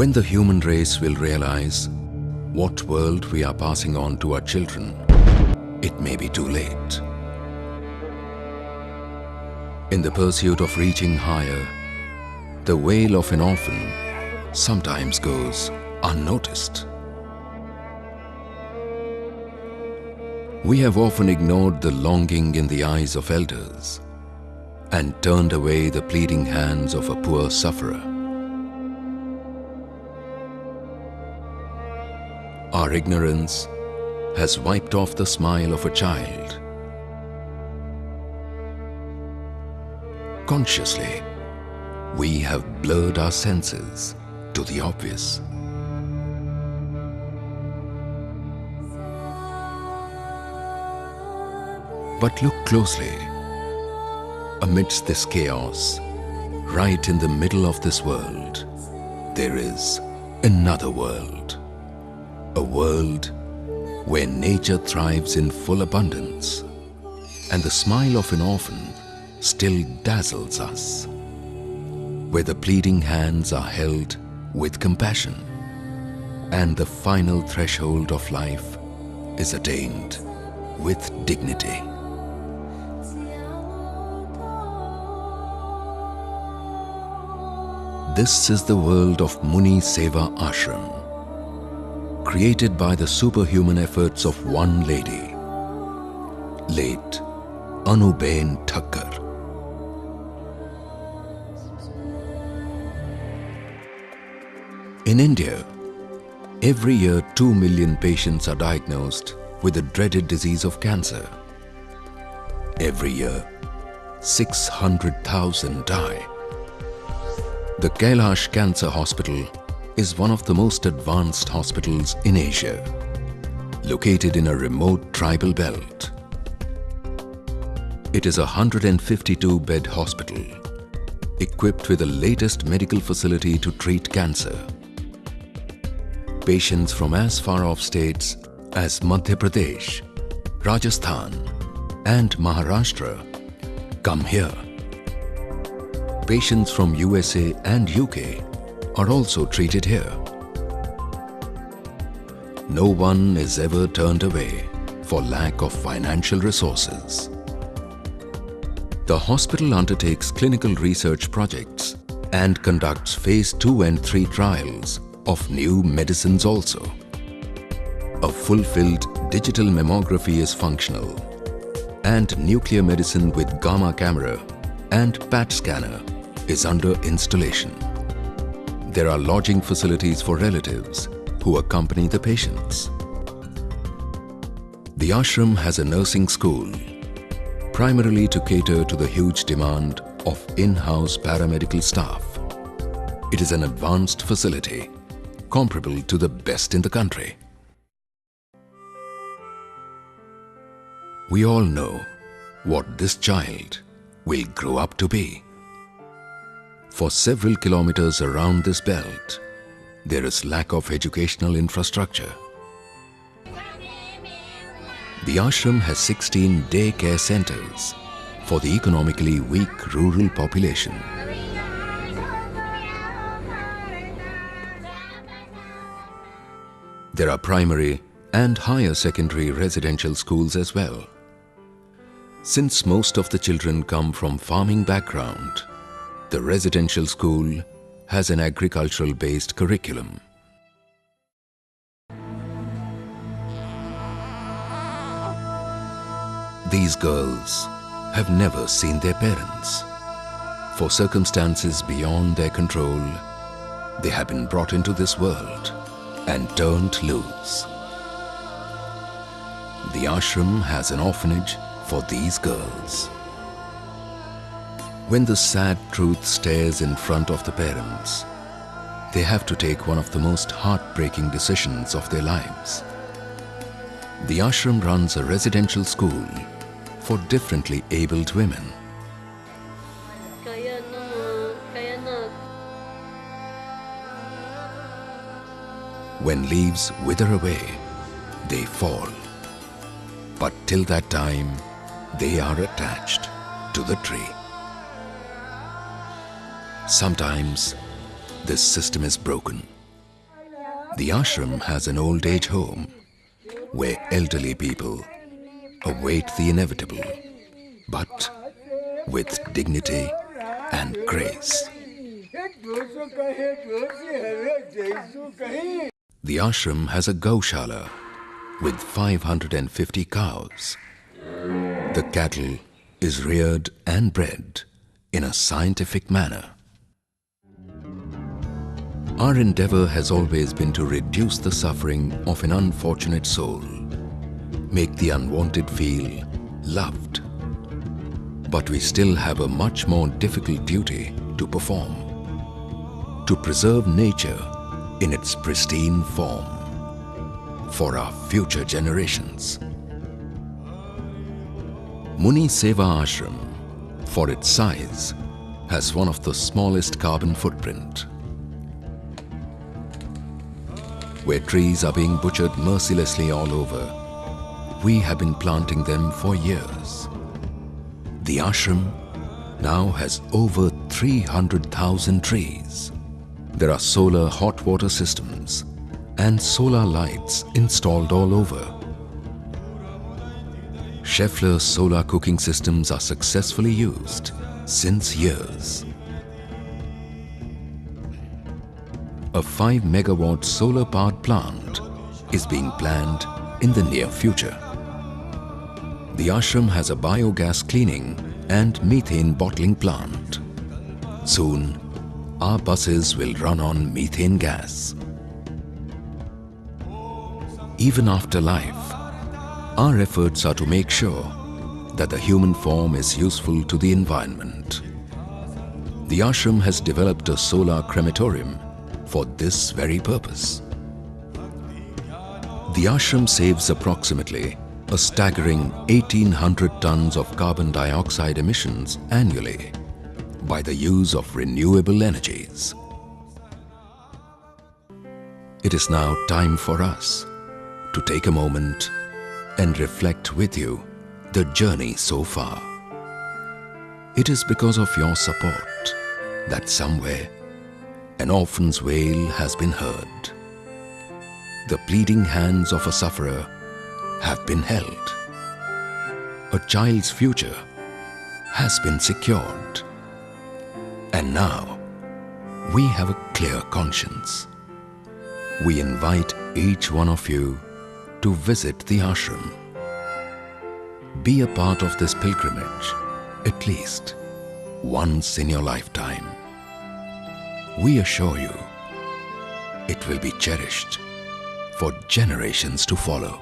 When the human race will realize what world we are passing on to our children, it may be too late. In the pursuit of reaching higher, the wail of an orphan sometimes goes unnoticed. We have often ignored the longing in the eyes of elders and turned away the pleading hands of a poor sufferer. Our ignorance has wiped off the smile of a child. Consciously, we have blurred our senses to the obvious. But look closely. Amidst this chaos, right in the middle of this world, there is another world. A world where nature thrives in full abundance, and the smile of an orphan still dazzles us, where the pleading hands are held with compassion, and the final threshold of life is attained with dignity. This is the world of MuniSevaAshram, created by the superhuman efforts of one lady, late Anuben Thakkar. In India, every year 2 million patients are diagnosed with the dreaded disease of cancer. Every year, 600,000 die. The Kailash Cancer Hospital is one of the most advanced hospitals in Asia, located in a remote tribal belt. It is a 152-bed hospital, equipped with the latest medical facility to treat cancer. Patients from as far-off states as Madhya Pradesh, Rajasthan and Maharashtra come here. Patients from USA and UK are also treated here. No one is ever turned away for lack of financial resources. The hospital undertakes clinical research projects and conducts phase 2 and 3 trials of new medicines also. A fulfilled digital mammography is functional, and nuclear medicine with gamma camera and PET scanner is under installation. There are lodging facilities for relatives who accompany the patients. The ashram has a nursing school, primarily to cater to the huge demand of in-house paramedical staff. It is an advanced facility, comparable to the best in the country. We all know what this child will grow up to be. For several kilometers around this belt, there is lack of educational infrastructure. The ashram has 16 day-care centers for the economically weak rural population. There are primary and higher secondary residential schools as well. Since most of the children come from farming background, the residential school has an agricultural-based curriculum. These girls have never seen their parents. For circumstances beyond their control, they have been brought into this world and turned loose. The ashram has an orphanage for these girls. When the sad truth stares in front of the parents, they have to take one of the most heartbreaking decisions of their lives. The ashram runs a residential school for differently abled women. When leaves wither away, they fall. But till that time, they are attached to the tree. Sometimes this system is broken The ashram has an old age home where elderly people await the inevitable, but with dignity and grace. The ashram has a gaushala with 550 cows. The cattle is reared and bred in a scientific manner. Our endeavor has always been to reduce the suffering of an unfortunate soul, make the unwanted feel loved. But we still have a much more difficult duty to perform: to preserve nature in its pristine form for our future generations. MuniSevaAshram, for its size, has one of the smallest carbon footprint. Where trees are being butchered mercilessly all over, we have been planting them for years. The ashram now has over 300,000 trees. There are solar hot water systems and solar lights installed all over. Scheffler's solar cooking systems are successfully used since years. A 5 megawatt solar powered plant is being planned in the near future. The ashram has a biogas cleaning and methane bottling plant. Soon, our buses will run on methane gas. Even after life, our efforts are to make sure that the human form is useful to the environment. The ashram has developed a solar crematorium for this very purpose. The ashram saves approximately a staggering 1,800 tons of carbon dioxide emissions annually by the use of renewable energies. It is now time for us to take a moment and reflect with you the journey so far. It is because of your support that somewhere an orphan's wail has been heard. The pleading hands of a sufferer have been held. A child's future has been secured. And now, we have a clear conscience. We invite each one of you to visit the ashram. Be a part of this pilgrimage at least once in your lifetime. We assure you, it will be cherished for generations to follow.